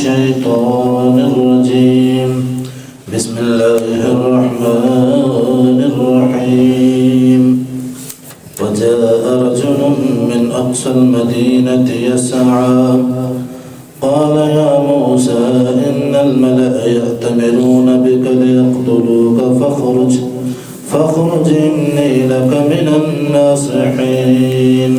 الشيطان الرجيم بسم الله الرحمن الرحيم وجاء رجل من أقصى المدينة يسعى قال يا موسى إن الملأ يأتمرون بك ليقتلوك فاخرج إني لك من الناصحين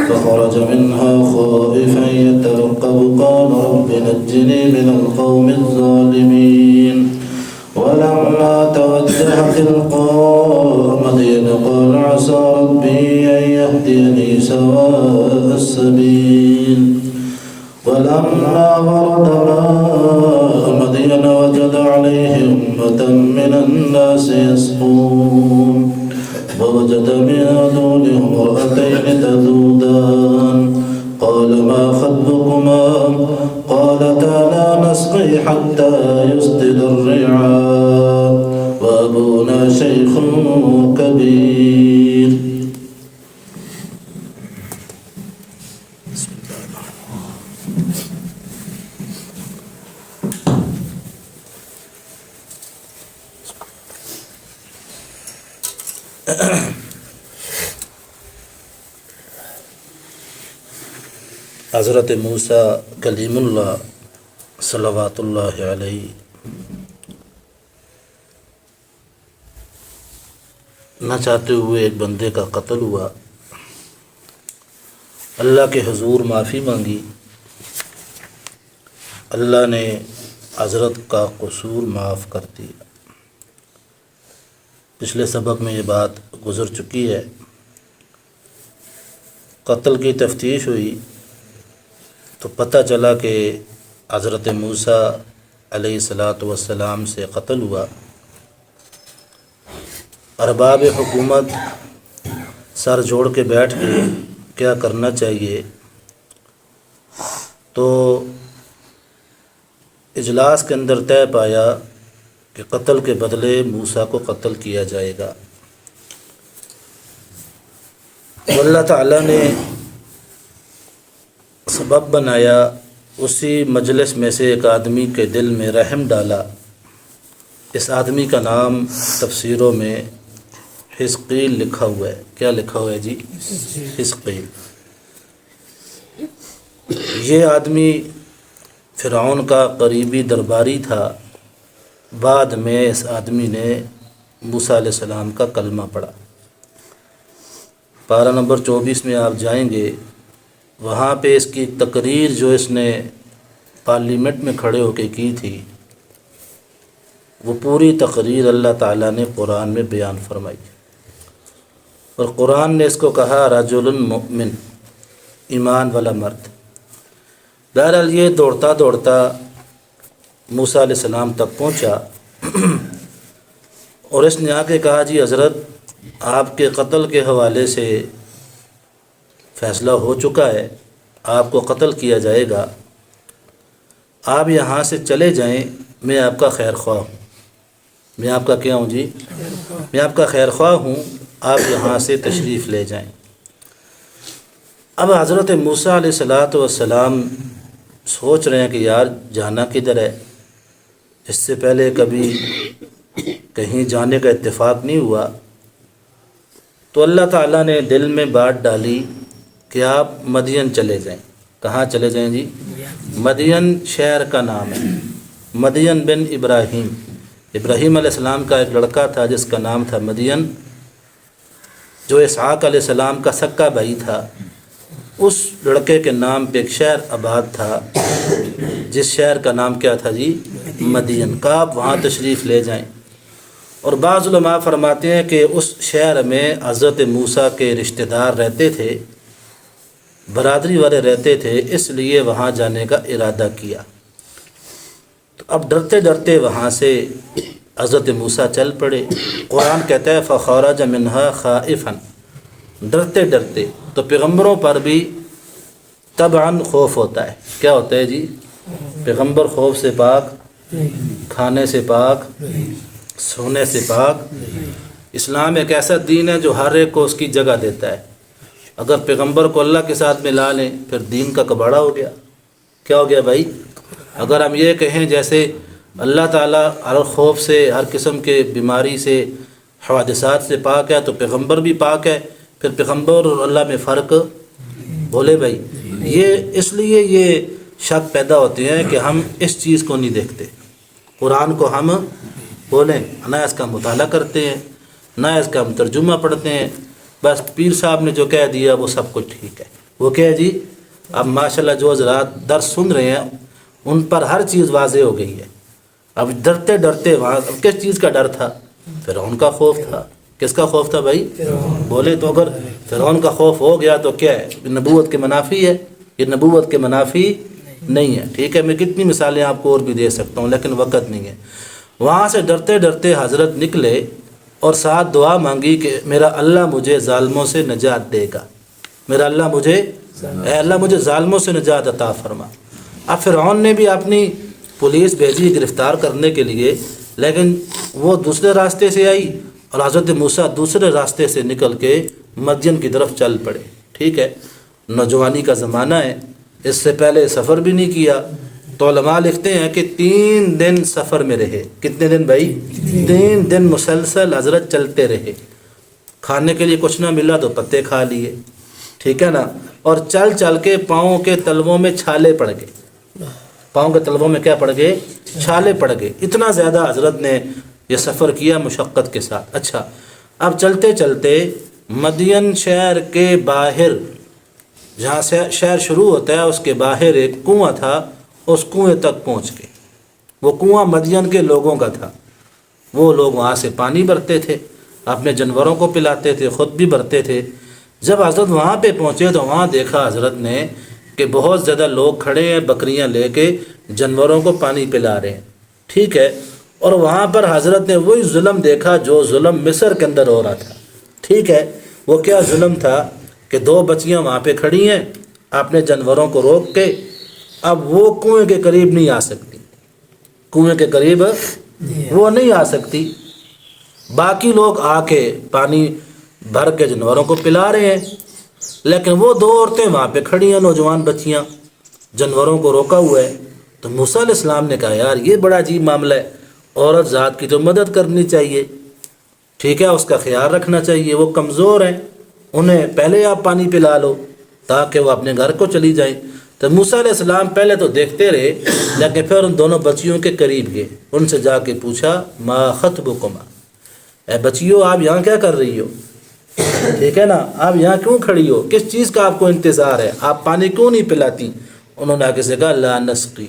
فخرج منها خائفا يترقب قال رب نجني من القوم الظالمين ولما توجه تلقاء مدين قال عسى ربي أن يهديني سواء السبيل ولما ورد ماء مدين وجد عليه أمة من الناس يسقون ووجد من دونهم امرأتين تذودان قال ما خطبكما قالتا لا نسقي حتى يصدر الرعاء وأبونا شيخ كبير. حضرت موسیٰ کلیم اللہ صلوات اللہ علیہ نہ چاہتے ہوئے ایک بندے کا قتل ہوا. اللہ کے حضور معافی مانگی. اللہ نے حضرت کا قصور معاف کر دیا. پچھلے سبق میں یہ بات گزر چکی ہے. قتل کی تفتیش ہوئی تو پتہ چلا کہ حضرت موسیٰ علیہ السلام سے قتل ہوا. ارباب حکومت سر جوڑ کے بیٹھ کے کیا کرنا چاہیے، تو اجلاس کے اندر طے پایا کہ قتل کے بدلے موسیٰ کو قتل کیا جائے گا. تو اللہ تعالیٰ نے سبب بنایا، اسی مجلس میں سے ایک آدمی کے دل میں رحم ڈالا. اس آدمی کا نام تفسیروں میں حزقیل لکھا ہوا ہے. کیا لکھا ہوا ہے جی؟ حزقیل. یہ آدمی فرعون کا قریبی درباری تھا. بعد میں اس آدمی نے موسیٰ علیہ السلام کا کلمہ پڑھا. پارہ نمبر 24 میں آپ جائیں گے، وہاں پہ اس کی تقریر جو اس نے پارلیمنٹ میں کھڑے ہو کے کی تھی، وہ پوری تقریر اللہ تعالیٰ نے قرآن میں بیان فرمائی. اور قرآن نے اس کو کہا رجل مؤمن، ایمان والا مرد. بہرحال یہ دوڑتا دوڑتا موسیٰ علیہ السلام تک پہنچا اور اس نے آ کے کہا جی حضرت، آپ کے قتل کے حوالے سے فیصلہ ہو چکا ہے، آپ کو قتل کیا جائے گا. آپ یہاں سے چلے جائیں، میں آپ کا خیر خواہ ہوں. میں آپ کا کیا ہوں جی؟ میں آپ کا خیر خواہ ہوں، آپ یہاں سے تشریف لے جائیں. اب حضرت موسیٰ علیہ السلام سوچ رہے ہیں کہ یار جانا کدھر ہے. اس سے پہلے کبھی کہیں جانے کا اتفاق نہیں ہوا. تو اللہ تعالیٰ نے دل میں بات ڈالی کہ آپ مدین چلے جائیں. کہاں چلے جائیں جی؟ مدین شہر کا نام ہے. مدین بن ابراہیم علیہ السلام کا ایک لڑکا تھا جس کا نام تھا مدین، جو اسحاق علیہ السلام کا سکا بھائی تھا. اس لڑکے کے نام پہ ایک شہر آباد تھا جس شہر کا نام کیا تھا جی؟ مدین. کا آپ وہاں تشریف لے جائیں. اور بعض علماء فرماتے ہیں کہ اس شہر میں حضرت موسیٰ کے رشتہ دار رہتے تھے، برادری والے رہتے تھے، اس لیے وہاں جانے کا ارادہ کیا. تو اب ڈرتے ڈرتے وہاں سے حضرت موسیٰ چل پڑے. قرآن کہتا ہے فخرج منها خائفا، ڈرتے ڈرتے. تو پیغمبروں پر بھی طبعاً خوف ہوتا ہے. کیا ہوتا ہے جی؟ پیغمبر خوف سے پاک، کھانے سے پاک، سونے سے پاک. اسلام ایک ایسا دین ہے جو ہر ایک کو اس کی جگہ دیتا ہے. اگر پیغمبر کو اللہ کے ساتھ ملا لیں پھر دین کا کباڑا ہو گیا. کیا ہو گیا بھائی؟ اگر ہم یہ کہیں جیسے اللہ تعالیٰ ہر خوف سے، ہر قسم کے بیماری سے، حوادثات سے پاک ہے، تو پیغمبر بھی پاک ہے، پھر پیغمبر اور اللہ میں فرق بولے بھائی؟ یہ اس لیے یہ شک پیدا ہوتے ہیں کہ ہم اس چیز کو نہیں دیکھتے، قرآن کو ہم بولیں نہ اس کا مطالعہ کرتے ہیں، نہ اس کا ہم ترجمہ پڑھتے ہیں، بس پیر صاحب نے جو کہہ دیا وہ سب کچھ ٹھیک ہے۔ وہ کیا ہے جی؟ اب ماشاءاللہ جو حضرات درس سن رہے ہیں ان پر ہر چیز واضح ہو گئی ہے۔ اب ڈرتے ڈرتے وہاں کس چیز کا ڈر تھا؟ فرعون کا خوف تھا۔ کس کا خوف تھا بھائی؟ بولے تو اگر فرعون کا خوف ہو گیا تو کیا ہے؟ یہ نبوت کے منافی ہے؟ یہ نبوت کے منافی نہیں ہے۔ ٹھیک ہے، میں کتنی مثالیں آپ کو اور بھی دے سکتا ہوں لیکن وقت نہیں ہے۔ وہاں سے ڈرتے ڈرتے حضرت نکلے اور ساتھ دعا مانگی کہ میرا اللہ مجھے ظالموں سے نجات دے گا، میرا اللہ مجھے، اے اللہ مجھے ظالموں سے نجات عطا فرما۔ اب فرعون نے بھی اپنی پولیس بھیجی گرفتار کرنے کے لیے، لیکن وہ دوسرے راستے سے آئی اور حضرت موسیٰ دوسرے راستے سے نکل کے مدین کی طرف چل پڑے۔ ٹھیک ہے، نوجوانی کا زمانہ ہے، اس سے پہلے سفر بھی نہیں کیا، تو علماء لکھتے ہیں کہ 3 دن سفر میں رہے۔ کتنے دن بھائی؟ 3 دن مسلسل حضرت چلتے رہے، کھانے کے لیے کچھ نہ ملا تو پتے کھا لیے، ٹھیک ہے نا، اور چل چل کے پاؤں کے تلووں میں چھالے پڑ گئے، پاؤں کے تلووں میں کیا پڑ گئے؟ چھالے پڑ گئے۔ اتنا زیادہ حضرت نے یہ سفر کیا مشقت کے ساتھ۔ اچھا، اب چلتے چلتے مدین شہر کے باہر، جہاں سے شہر شروع ہوتا ہے اس کے باہر ایک کنواں تھا، اس کنویں تک پہنچ گئے۔ وہ کنواں مدین کے لوگوں کا تھا، وہ لوگ وہاں سے پانی بھرتے تھے، اپنے جانوروں کو پلاتے تھے، خود بھی بھرتے تھے۔ جب حضرت وہاں پہ پہنچے تو وہاں دیکھا حضرت نے کہ بہت زیادہ لوگ کھڑے ہیں بکریاں لے کے جانوروں کو پانی پلا رہے ہیں، ٹھیک ہے، اور وہاں پر حضرت نے وہی ظلم دیکھا جو ظلم مصر کے اندر ہو رہا تھا۔ ٹھیک ہے، وہ کیا ظلم تھا کہ 2 بچیاں وہاں پہ کھڑی ہیں اپنے جانوروں کو روک کے، اب وہ کنویں کے قریب نہیں آ سکتی، کنویں کے قریب وہ نہیں آ سکتی، باقی لوگ آ کے پانی بھر کے جانوروں کو پلا رہے ہیں، لیکن وہ 2 عورتیں وہاں پہ کھڑی ہیں، نوجوان بچیاں، جانوروں کو روکا ہوا ہے۔ تو موسیٰ علیہ السلام نے کہا یار یہ بڑا عجیب معاملہ ہے، عورت ذات کی تو مدد کرنی چاہیے، ٹھیک ہے، اس کا خیال رکھنا چاہیے، وہ کمزور ہیں، انہیں پہلے آپ پانی پلا لو تاکہ وہ اپنے گھر کو چلی جائیں۔ تو موسیٰ علیہ السلام پہلے تو دیکھتے رہے، لیکن پھر ان دونوں بچیوں کے قریب گئے، ان سے جا کے پوچھا ما خطبکما، اے بچیوں آپ یہاں کیا کر رہی ہو؟ ٹھیک ہے نا، آپ یہاں کیوں کھڑی ہو؟ کس چیز کا آپ کو انتظار ہے؟ آپ پانی کیوں نہیں پلاتی؟ انہوں نے آگے سے کہا لا نسقی،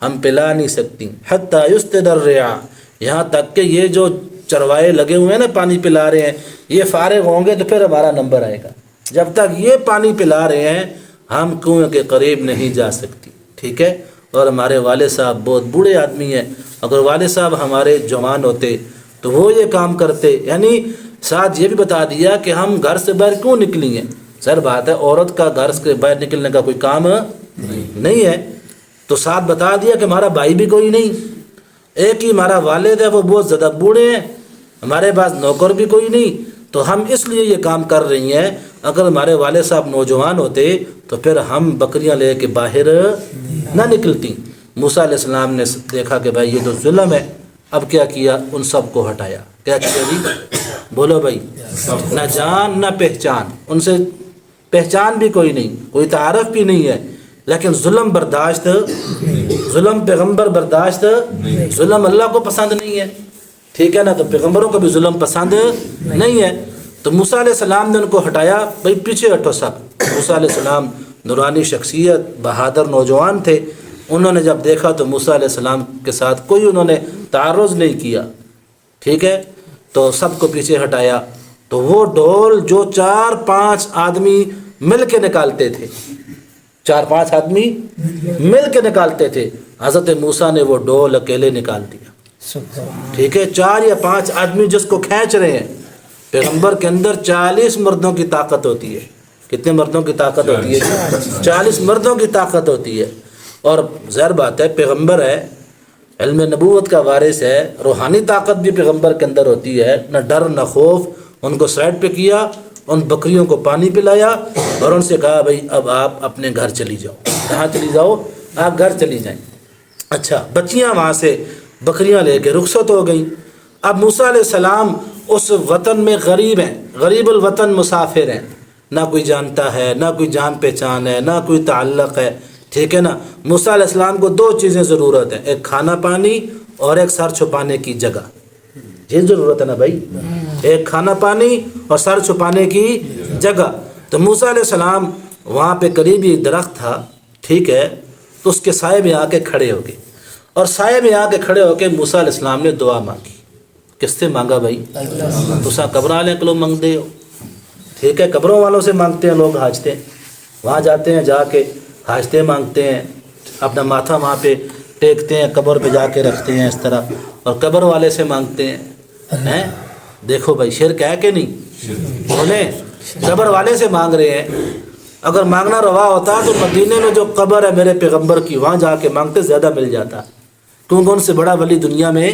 ہم پلا نہیں سکتی، حتی یستد الرعاء، یہاں تک کہ یہ جو چروائے لگے ہوئے ہیں نا پانی پلا رہے ہیں، یہ فارغ ہوں گے تو پھر ہمارا نمبر آئے گا، جب تک یہ پانی پلا رہے ہیں ہم کنویں کے قریب نہیں جا سکتی۔ ٹھیک ہے، اور ہمارے والد صاحب بہت بوڑھے آدمی ہیں، اگر والد صاحب ہمارے جوان ہوتے تو وہ یہ کام کرتے، یعنی ساتھ یہ بھی بتا دیا کہ ہم گھر سے باہر کیوں نکلی ہیں۔ سر بات ہے عورت کا گھر سے باہر نکلنے کا کوئی کام نہیں ہے، تو ساتھ بتا دیا کہ ہمارا بھائی بھی کوئی نہیں، ایک ہی ہمارا والد ہے، وہ بہت زیادہ بوڑھے ہیں، ہمارے پاس نوکر بھی کوئی نہیں، تو ہم اس لیے یہ کام کر رہی ہیں، اگر ہمارے والد صاحب نوجوان ہوتے تو پھر ہم بکریاں لے کے باہر نہ نکلتی۔ موسیٰ علیہ السلام نے دیکھا کہ بھائی یہ تو ظلم ہے، اب کیا کیا؟ ان سب کو ہٹایا۔ کیا کیا جی؟ بولو بھائی، نہ جان نہ پہچان، ان سے پہچان بھی کوئی نہیں، کوئی تعارف بھی نہیں ہے، لیکن ظلم برداشت، ظلم پیغمبر برداشت، ظلم اللہ کو پسند نہیں ہے، ٹھیک ہے نا، تو پیغمبروں کو بھی ظلم پسند نہیں ہے۔ تو موسیٰ علیہ السلام نے ان کو ہٹایا، بھائی پیچھے ہٹو سب۔ موسیٰ علیہ السلام نورانی شخصیت، بہادر نوجوان تھے، انہوں نے جب دیکھا تو موسیٰ علیہ السلام کے ساتھ کوئی انہوں نے تعرض نہیں کیا، ٹھیک ہے، تو سب کو پیچھے ہٹایا۔ تو وہ ڈول جو 4-5 آدمی مل کے نکالتے تھے، 4-5 آدمی مل کے نکالتے تھے، حضرت موسیٰ نے وہ ڈول اکیلے نکال دیا، ٹھیک ہے، 4 یا 5 آدمی جس کو کھینچ رہے ہیں۔ پیغمبر کے اندر 40 مردوں کی طاقت ہوتی ہے، کتنے مردوں کی طاقت ہوتی ہے؟ 40 مردوں کی طاقت ہوتی ہے، اور ظاہر بات ہے پیغمبر ہے، علم نبوت کا وارث ہے، روحانی طاقت بھی پیغمبر کے اندر ہوتی ہے، نہ ڈر نہ خوف۔ ان کو سائڈ پہ کیا، ان بکریوں کو پانی پلایا اور ان سے کہا بھائی اب آپ اپنے گھر چلی جاؤ۔ کہاں چلی جاؤ؟ آپ گھر چلی جائیں۔ اچھا بچیاں وہاں سے بکریاں لے کے رخصت ہو گئیں. اب موسیٰ علیہ السلام اس وطن میں غریب ہیں، غریب الوطن مسافر ہیں، نہ کوئی جانتا ہے، نہ کوئی جان پہچان ہے، نہ کوئی تعلق ہے. ٹھیک ہے نا. موسیٰ علیہ السلام کو دو چیزیں ضرورت ہیں، ایک کھانا پانی اور ایک سر چھپانے کی جگہ. یہ ضرورت ہے نا بھائی، ایک کھانا پانی اور سر چھپانے کی جگہ. تو موسیٰ علیہ السلام وہاں پہ قریبی درخت تھا، ٹھیک ہے، تو اس کے سائے میں آ کے کھڑے ہو گئے، اور سائے میں آ کے کھڑے ہو کے موسیٰ علیہ السلام نے دعا مانگی. کس سے مانگا بھائی؟ تسا قبر والے کو لوگ مانگتے ہو، ٹھیک ہے، قبروں والوں سے مانگتے ہیں لوگ، حاجتے وہاں جاتے ہیں، جا کے حاجتے مانگتے ہیں، اپنا ماتھا وہاں پہ ٹیکتے ہیں، قبر پہ جا کے رکھتے ہیں اس طرح، اور قبر والے سے مانگتے ہیں. دیکھو بھائی شرک ہے کہ نہیں؟ بولیں، قبر والے سے مانگ رہے ہیں. اگر مانگنا روا ہوتا تو مدینے میں جو قبر ہے میرے پیغمبر کی، وہاں جا کے مانگتے زیادہ مل جاتا، کیونکہ ان سے بڑا ولی دنیا میں،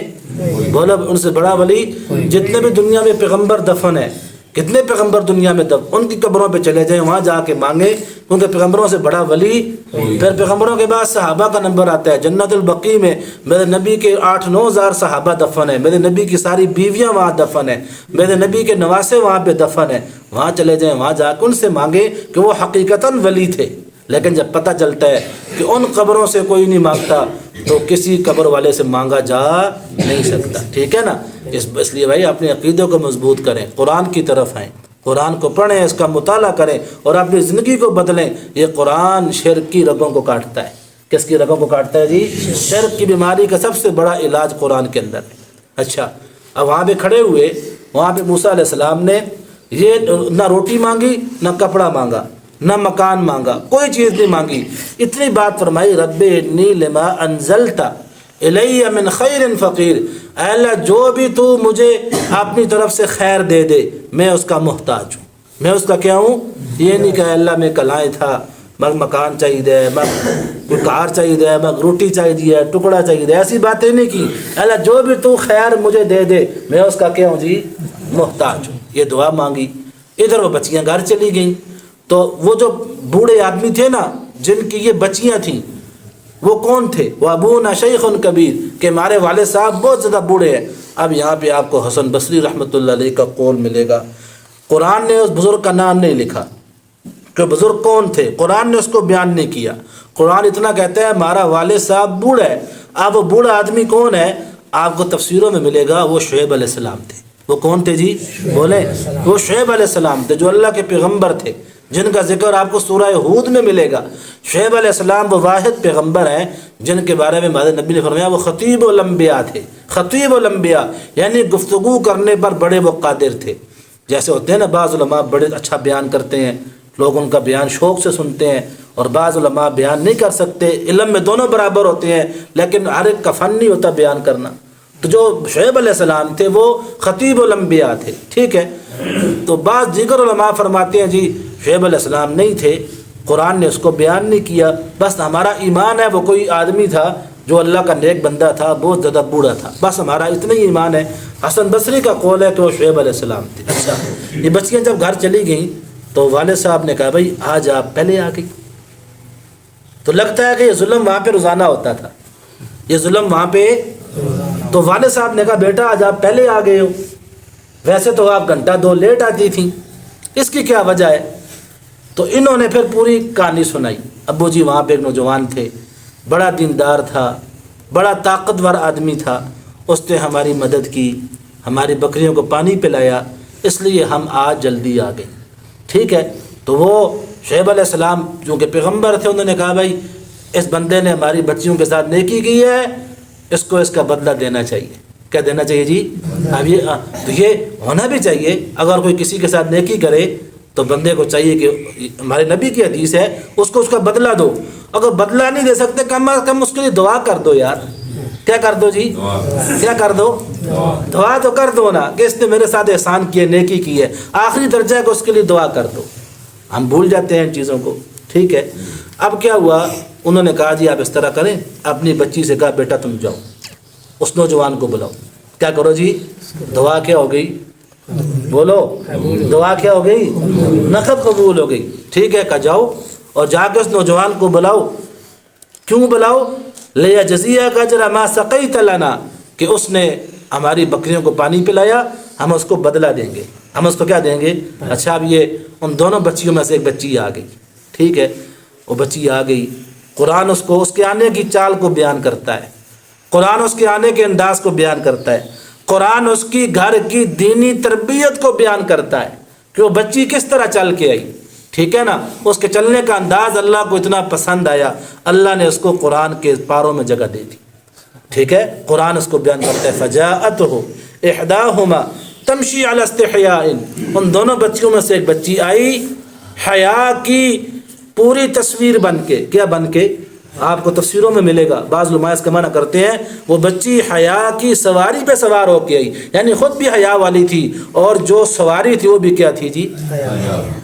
بولا ان سے بڑا ولی، جتنے بھی دنیا میں پیغمبر دفن ہے، کتنے پیغمبر دنیا میں دفن، ان کی قبروں پہ چلے جائیں، وہاں جا کے مانگیں، کیونکہ پیغمبروں سے بڑا ولی. پھر پیغمبروں کے بعد صحابہ کا نمبر آتا ہے. جنت البقیع میں میرے نبی کے 8-9 ہزار صحابہ دفن ہیں، میرے نبی کی ساری بیویاں وہاں دفن ہیں، میرے نبی کے نواسے وہاں پہ دفن ہیں. وہاں چلے جائیں، وہاں جا کے ان سے مانگیں کہ وہ حقیقتاً ولی تھے. لیکن جب پتہ چلتا ہے کہ ان قبروں سے کوئی نہیں مانگتا تو کسی قبر والے سے مانگا جا نہیں سکتا. ٹھیک ہے نا. اس لیے بھائی اپنے عقیدے کو مضبوط کریں، قرآن کی طرف آئیں، قرآن کو پڑھیں، اس کا مطالعہ کریں اور اپنی زندگی کو بدلیں. یہ قرآن شرک کی رگوں کو کاٹتا ہے. کس کی رگوں کو کاٹتا ہے جی؟ شرک کی بیماری کا سب سے بڑا علاج قرآن کے اندر ہے. اچھا اب وہاں پہ کھڑے ہوئے، وہاں پہ موسیٰ علیہ السلام نے یہ نہ روٹی مانگی، نہ کپڑا مانگا، نہ مکان مانگا، کوئی چیز نہیں مانگی. اتنی بات فرمائی، رب انی لما انزلت الی من خیر فقیر، اے اللہ جو بھی تو مجھے اپنی طرف سے خیر دے دے میں اس کا محتاج ہوں. میں اس کا کیا ہوں؟ یہ نہیں کہ اللہ میں کلائیں تھا، مگر مکان چاہیے، مگر کار چاہیے، مگر روٹی چاہیے، ٹکڑا چاہیے، ایسی باتیں نہیں کی. اللہ جو بھی تو خیر مجھے دے دے میں اس کا کیا ہوں جی؟ محتاج ہوں. یہ دعا مانگی. ادھر وہ بچیاں گھر چلی گئیں. تو وہ جو بوڑھے آدمی تھے نا جن کی یہ بچیاں تھیں، وہ کون تھے؟ وہ ابونا شیخ کبیر، کہ ہمارے والد صاحب بہت زیادہ بوڑھے ہیں. اب یہاں پہ آپ کو حسن بصری رحمۃ اللہ علیہ کا قول ملے گا. قرآن نے اس بزرگ کا نام نہیں لکھا کہ بزرگ کون تھے، قرآن نے اس کو بیان نہیں کیا. قرآن اتنا کہتا ہے ہمارا والد صاحب بوڑھا ہے. اب وہ بوڑھا آدمی کون ہے؟ آپ کو تفسیروں میں ملے گا وہ شعیب علیہ السلام تھے. وہ کون تھے جی؟ بولیں. وہ شعیب علیہ السلام تھے جو اللہ کے پیغمبر تھے، جن کا ذکر آپ کو سورہ ہود میں ملے گا. شعیب علیہ السلام وہ واحد پیغمبر ہیں جن کے بارے میں ہمارے نبی نے فرمایا وہ خطیب الانبیاء تھے. خطیب الانبیاء یعنی گفتگو کرنے پر بڑے وہ قادر تھے. جیسے ہوتے ہیں نا بعض علماء بڑے اچھا بیان کرتے ہیں، لوگ ان کا بیان شوق سے سنتے ہیں، اور بعض علماء بیان نہیں کر سکتے. علم میں دونوں برابر ہوتے ہیں لیکن ہر ایک کا فن نہیں ہوتا بیان کرنا. تو جو شعیب علیہ السلام تھے وہ خطیب الانبیاء تھے. ٹھیک ہے. تو بعض دیگر علماء فرماتے ہیں جی شعیب علیہ السلام نہیں تھے، قرآن نے اس کو بیان نہیں کیا. بس ہمارا ایمان ہے وہ کوئی آدمی تھا جو اللہ کا نیک بندہ تھا، بہت زیادہ بوڑھا تھا، بس ہمارا اتنا ہی ایمان ہے. حسن بصری کا قول ہے کہ وہ شعیب علیہ السلام تھے. اچھا یہ بچیاں جب گھر چلی گئیں تو والد صاحب نے کہا بھائی آج آپ پہلے آ گئی. تو لگتا ہے کہ یہ ظلم وہاں پہ روزانہ ہوتا تھا، یہ ظلم وہاں پہ. تو والد صاحب نے کہا بیٹا آج آپ پہلے آ گئے ہو، ویسے تو آپ گھنٹہ 2 لیٹ آتی تھیں، اس کی کیا وجہ ہے؟ تو انہوں نے پھر پوری کہانی سنائی. ابو جی وہاں پہ ایک نوجوان تھے، بڑا دیندار تھا، بڑا طاقتور آدمی تھا، اس نے ہماری مدد کی، ہماری بکریوں کو پانی پلایا، اس لیے ہم آج جلدی آ گئے. ٹھیک ہے. تو وہ شعیب علیہ السلام جو کہ پیغمبر تھے انہوں نے کہا بھائی اس بندے نے ہماری بچیوں کے ساتھ نیکی کی ہے، اس کو اس کا بدلہ دینا چاہیے. کیا دینا چاہیے جی؟ اب یہ ہونا بھی چاہیے. اگر کوئی کسی کے ساتھ نیکی کرے تو بندے کو چاہیے کہ ہمارے نبی کی حدیث ہے اس کو اس کا بدلہ دو. اگر بدلہ نہیں دے سکتے کم از کم اس کے لیے دعا کر دو یار. کیا کر دو جی؟ کیا کر دو؟ دعا تو کر دو نا کہ اس نے میرے ساتھ احسان کیے، نیکی کی ہے. آخری درجہ ہے کہ اس کے لیے دعا کر دو. ہم بھول جاتے ہیں ان چیزوں کو. ٹھیک ہے. اب کیا ہوا؟ انہوں نے کہا جی آپ اس طرح کریں، اپنی بچی سے کہا بیٹا تم جاؤ، اس نوجوان کو بلاؤ. کیا کرو جی؟ دعا کیا ہو گئی؟ بولو. دعا کیا ہو گئی؟ نقد قبول ہو گئی. ٹھیک ہے. کہ جاؤ اور جا کے اس نوجوان کو بلاؤ. کیوں بلاؤ؟ لیجزیک اجر ما سقیت لنا، کہ اس نے ہماری بکریوں کو پانی پلایا، ہم اس کو بدلہ دیں گے، ہم اس کو کیا دیں گے؟ اچھا اب یہ ان دونوں بچیوں میں سے ایک بچی آ گئی، ٹھیک ہے، وہ بچی آ گئی، قرآن اس کو اس کے آنے کی چال کو بیان کرتا ہے، قرآن اس کے آنے کے انداز کو بیان کرتا ہے، قرآن اس کی گھر کی دینی تربیت کو بیان کرتا ہے کہ وہ بچی کس طرح چل کے آئی، ٹھیک ہے نا، اس کے چلنے کا انداز اللہ کو اتنا پسند آیا، اللہ نے اس کو قرآن کے پاروں میں جگہ دے دی، ٹھیک ہے، قرآن اس کو بیان کرتا ہے فجاءتہ احداہما تمشی علی استحیاء، ان دونوں بچیوں میں سے ایک بچی آئی حیا کی پوری تصویر بن کے، کیا بن کے؟ آپ کو تفسیروں میں ملے گا، بعض علماء اس کا معنی کرتے ہیں وہ بچی حیا کی سواری پہ سوار ہو کے آئی، یعنی خود بھی حیا والی تھی اور جو سواری تھی وہ بھی کیا تھی جی؟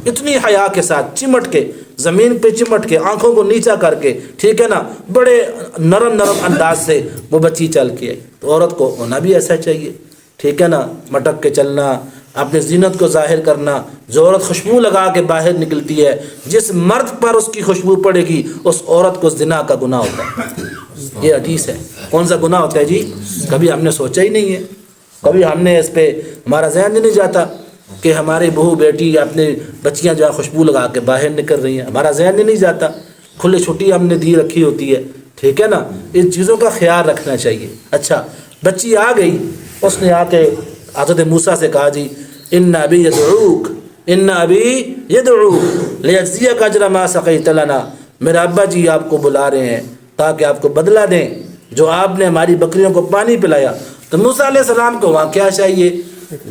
اتنی حیا کے ساتھ چمٹ کے، زمین پہ چمٹ کے، آنکھوں کو نیچا کر کے، ٹھیک ہے نا، بڑے نرم نرم انداز سے وہ بچی چل کے آئی۔ تو عورت کو ہونا بھی ایسا چاہیے، ٹھیک ہے نا، مٹک کے چلنا، اپنی زینت کو ظاہر کرنا۔ جو عورت خوشبو لگا کے باہر نکلتی ہے، جس مرد پر اس کی خوشبو پڑے گی اس عورت کو زنا کا گناہ ہوتا ہے، یہ حدیث ہے۔ کون سا گناہ ہوتا ہے جی؟ کبھی ہم نے سوچا ہی نہیں ہے، کبھی ہم نے اس پہ ہمارا ذہن نہیں جاتا کہ ہماری بہو بیٹی اپنے بچیاں جو ہے خوشبو لگا کے باہر نکل رہی ہیں، ہمارا ذہن نہیں جاتا، کھلی چھٹی ہم نے دی رکھی ہوتی ہے، ٹھیک ہے نا، ان چیزوں کا خیال رکھنا چاہیے۔ اچھا بچی آ گئی، اس نے آ کے حضرت موسیٰ سے کہا جی ان ابی یدعوک، ان ابی یدعوک لیجزیک اجر ما سقیت لنا، میرا ابا جی آپ کو بلا رہے ہیں تاکہ آپ کو بدلہ دیں جو آپ نے ہماری بکریوں کو پانی پلایا۔ تو موسیٰ علیہ السلام کو وہاں کیا چاہیے؟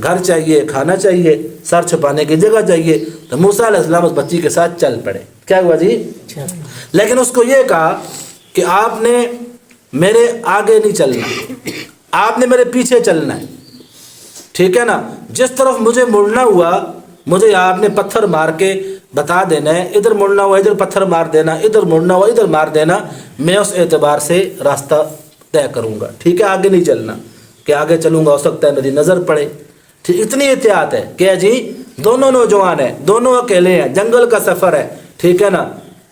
گھر چاہیے، کھانا چاہیے، سر چھپانے کی جگہ چاہیے۔ تو موسیٰ علیہ السلام اس بچی کے ساتھ چل پڑے۔ کیا ہوا جی؟ لیکن اس کو یہ کہا کہ آپ نے میرے آگے نہیں چلنا، آپ نے میرے پیچھے چلنا ہے، ٹھیک ہے نا، جس طرف مجھے مڑنا ہوا مجھے آپ نے پتھر مار کے بتا دینا ہے، ادھر مڑنا ہوا ادھر پتھر مار دینا، ادھر مڑنا ہوا ادھر مار دینا، میں اس اعتبار سے راستہ طے کروں گا، ٹھیک ہے، آگے نہیں چلنا کہ آگے چلوں گا ہو سکتا ہے میری نظر پڑے، ٹھیک، اتنی احتیاط ہے۔ کیا جی؟ دونوں نوجوان ہیں، دونوں اکیلے ہیں، جنگل کا سفر ہے، ٹھیک ہے نا،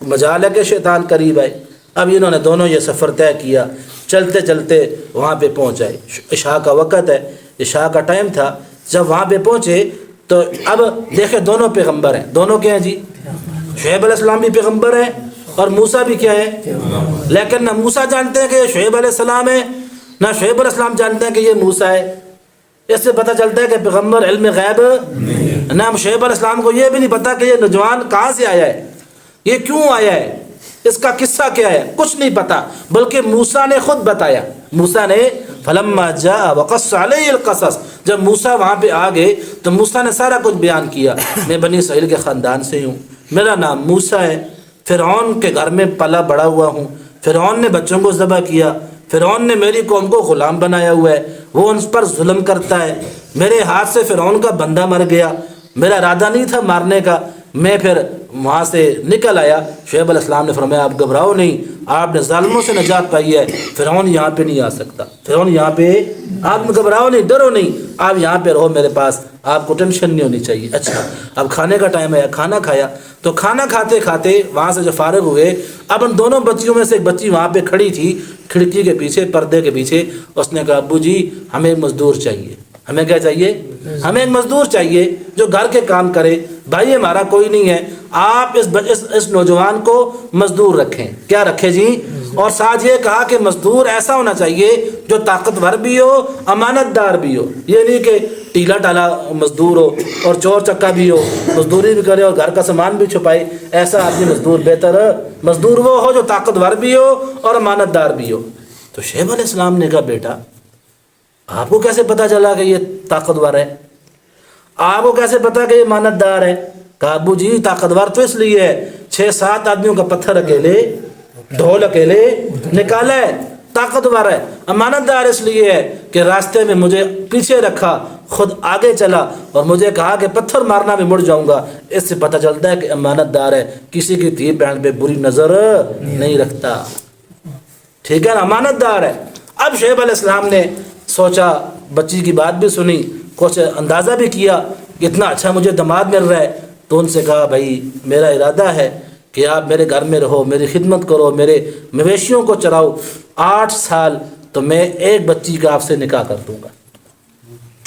مجال ہے کہ شیطان قریب آئے۔ اب انہوں نے دونوں یہ سفر طے کیا، چلتے چلتے وہاں پہ پہنچ آئے، عشاء کا وقت ہے، عشاء کا ٹائم تھا۔ جب وہاں پہ پہنچے تو اب دیکھیں دونوں پیغمبر ہیں، دونوں کیا ہیں جی؟ شعیب علیہ السلام بھی پیغمبر ہیں اور موسیٰ بھی کیا ہے، لیکن نہ موسیٰ جانتے ہیں کہ یہ شعیب علیہ السلام ہے، نہ شعیب علیہ السلام جانتے ہیں کہ یہ موسیٰ ہے۔ اس سے پتہ چلتا ہے کہ پیغمبر علم غیب نہ، شعیب علیہ السلام کو یہ بھی نہیں پتا کہ یہ نوجوان کہاں سے آیا ہے، یہ کیوں آیا ہے، اس کا قصہ کیا ہے، کچھ نہیں پتا، بلکہ موسیٰ نے خود بتایا۔ موسیٰ نے فلما جاء وقص علیہ القصص، جب موسیٰ وہاں پہ آ گئے تو موسیٰ نے سارا کچھ بیان کیا، میں بنی اسرائیل کے خاندان سے ہوں، میرا نام موسیٰ ہے، فرعون کے گھر میں پلا بڑا ہوا ہوں، فرعون نے بچوں کو ذبح کیا، فرعون نے میری قوم کو غلام بنایا ہوا ہے، وہ ان پر ظلم کرتا ہے، میرے ہاتھ سے فرعون کا بندہ مر گیا، میرا ارادہ نہیں تھا مارنے کا، میں پھر وہاں سے نکل آیا۔ شعیب علیہ السلام نے فرمایا آپ گھبراؤ نہیں، آپ نے ظالموں سے نجات پائی ہے، فرعون یہاں پہ نہیں آ سکتا، فرعون یہاں پہ، آپ گھبراؤ نہیں، ڈرو نہیں، آپ یہاں پہ رہو میرے پاس، آپ کو ٹینشن نہیں ہونی چاہیے۔ اچھا اب کھانے کا ٹائم ہے، کھانا کھایا، تو کھانا کھاتے کھاتے وہاں سے جو فارغ ہوئے، اب ان دونوں بچیوں میں سے ایک بچی وہاں پہ کھڑی تھی کھڑکی کے پیچھے، پردے کے پیچھے، اس نے کہا ابو جی ہمیں ایک مزدور چاہیے، ہمیں کیا چاہیے؟ ہمیں ایک مزدور چاہیے جو گھر کے کام کرے، بھائی ہمارا کوئی نہیں ہے، آپ اس نوجوان کو مزدور رکھیں۔ کیا رکھے جی؟ اور ساتھ یہ کہا کہ مزدور ایسا ہونا چاہیے جو طاقتور بھی ہو، امانت دار بھی ہو، یہ نہیں کہ ٹیلا ٹالا مزدور ہو اور چور چکا بھی ہو، مزدوری بھی کرے اور گھر کا سامان بھی چھپائے، ایسا آدمی مزدور بہتر ہے۔ مزدور وہ ہو جو طاقتور بھی ہو اور امانت دار بھی ہو۔ تو شعیب علیہ السلام نے کہا بیٹا آپ کو کیسے پتا چلا کہ یہ طاقتور ہے، آپ کو کیسے پتا کہ یہ امانت دار ہے؟ کہا ابو جی طاقتور تو اس لیے ہے، 6-7 آدمیوں کا پتھر اکیلے، ڈھول اکیلے نکالا ہے، طاقتور ہے۔ امانت دار اس لیے ہے کہ راستے میں مجھے پیچھے رکھا، خود آگے چلا اور مجھے کہا کہ پتھر مارنا بھی مڑ جاؤں گا، اس سے پتہ چلتا ہے کہ امانت دار ہے، کسی کی دھی بہن پہ بری نظر نہیں رکھتا، ٹھیک ہے نا، امانت دار ہے۔ اب شعیب علیہ السلام نے سوچا، بچی کی بات بھی سنی، کچھ اندازہ بھی کیا کہ اتنا اچھا مجھے داماد مل رہا ہے، تو ان سے کہا بھائی میرا ارادہ ہے کہ آپ میرے گھر میں رہو، میری خدمت کرو، میرے مویشیوں کو چراؤ، 8 سال تو میں ایک بچی کا آپ سے نکاح کر دوں گا۔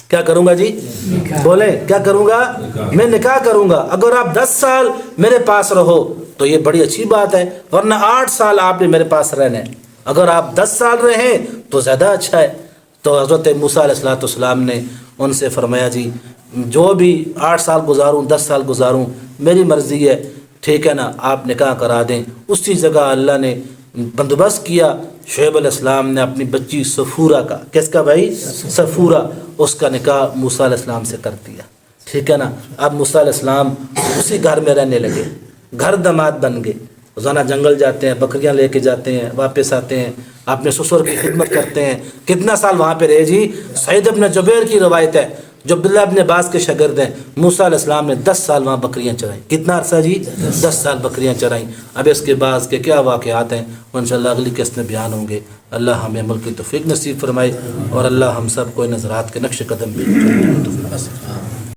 کیا کروں گا جی؟ بولیں کیا کروں گا؟ میں نکاح کروں گا۔ اگر آپ 10 سال میرے پاس رہو تو یہ بڑی اچھی بات ہے، ورنہ 8 سال آپ نے میرے پاس رہنا ہے۔ اگر آپ 10 سال رہیں تو زیادہ اچھا ہے۔ تو حضرت موسیٰ علیہ السلام نے ان سے فرمایا جی جو بھی 8 سال گزاروں 10 سال گزاروں میری مرضی ہے، ٹھیک ہے نا، آپ نکاح کرا دیں۔ اسی جگہ اللہ نے بندوبست کیا، شعیب علیہ السلام نے اپنی بچی صفورہ کا، کس کا بھائی؟ صفورہ، اس کا نکاح موسیٰ علیہ السلام سے کر دیا، ٹھیک ہے نا۔ اب موسیٰ علیہ السلام اسی گھر میں رہنے لگے، گھر داماد بن گئے، روزانہ جنگل جاتے ہیں، بکریاں لے کے جاتے ہیں، واپس آتے ہیں، اپنے سسر کی خدمت کرتے ہیں۔ کتنا سال وہاں پہ رہے جی؟ سعید ابن جبیر کی روایت ہے، جو عبداللہ ابن عباس کے شاگرد ہیں، موسیٰ علیہ السلام نے 10 سال وہاں بکریاں چرائیں۔ کتنا عرصہ جی؟ 10 سال بکریاں چرائیں۔ اب اس کے بعد کے کیا واقعات ہیں وہ انشاءاللہ اگلی قسط میں بیان ہوں گے۔ اللہ ہمیں عمل کی توفیق نصیب فرمائے، اور اللہ ہم سب کو نظرات کے نقش قدم بھی